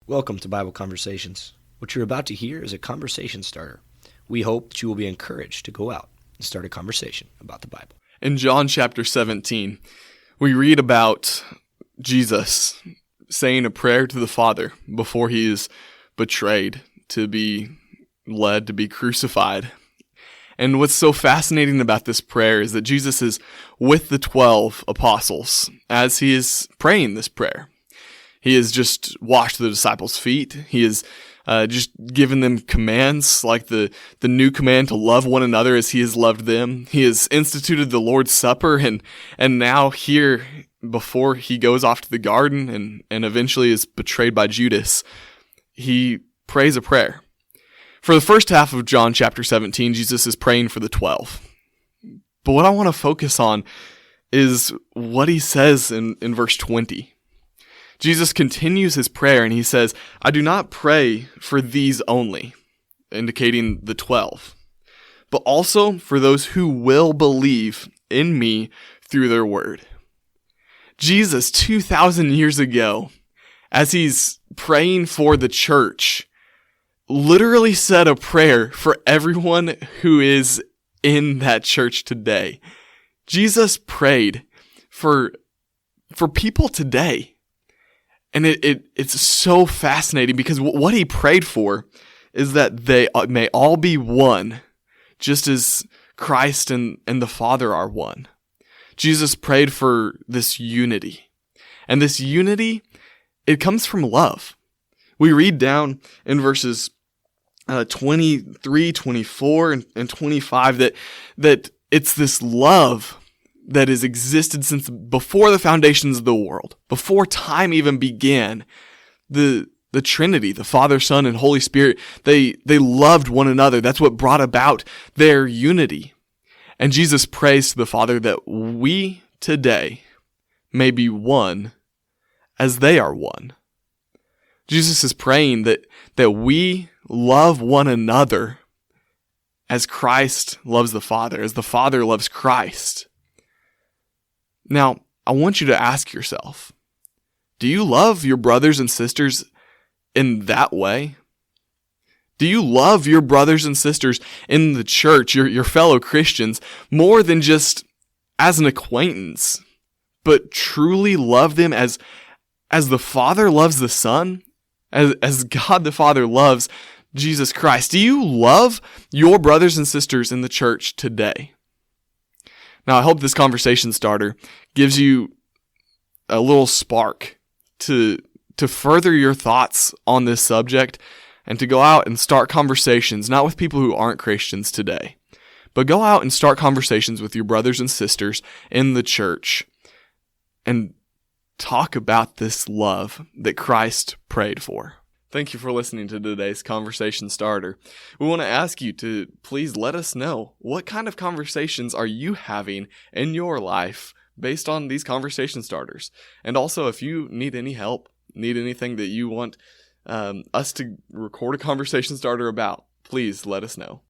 Welcome to Bible Conversations. What you're about to hear is a conversation starter. We hope that you will be encouraged to go out and start a conversation about the Bible. In John chapter 17, we read about Jesus saying a prayer to the Father before he is betrayed, to be led to be crucified. And what's so fascinating about this prayer is that Jesus is with the 12 apostles as he is praying this prayer. He has just washed the disciples' feet. He has just given them commands like the new command to love one another as he has loved them. He has instituted the Lord's Supper, and now here, before he goes off to the garden and eventually is betrayed by Judas, he prays a prayer. For the first half of John chapter 17, Jesus is praying for the 12. But what I want to focus on is what he says in verse 20. Jesus continues his prayer and he says, "I do not pray for these only," indicating the 12, "but also for those who will believe in me through their word." Jesus, 2,000 years ago, as he's praying for the church, literally said a prayer for everyone who is in that church today. Jesus prayed for people today. And it's so fascinating because what he prayed for is that they may all be one, just as Christ and the Father are one. Jesus prayed for this unity. And this unity, it comes from love. We read down in verses 23, 24, and 25 that it's this love that has existed since before the foundations of the world, before time even began. The Trinity, the Father, Son, and Holy Spirit, they loved one another. That's what brought about their unity. And Jesus prays to the Father that we today may be one as they are one. Jesus is praying that we love one another as Christ loves the Father, as the Father loves Christ. Now, I want you to ask yourself, do you love your brothers and sisters in that way? Do you love your brothers and sisters in the church, your fellow Christians, more than just as an acquaintance, but truly love them as the Father loves the Son, as God the Father loves Jesus Christ? Do you love your brothers and sisters in the church today? Now, I hope this conversation starter gives you a little spark to further your thoughts on this subject and to go out and start conversations, not with people who aren't Christians today, but go out and start conversations with your brothers and sisters in the church and talk about this love that Christ prayed for. Thank you for listening to today's conversation starter. We want to ask you to please let us know, what kind of conversations are you having in your life based on these conversation starters? And also, if you need any help, need anything that you want us to record a conversation starter about, please let us know.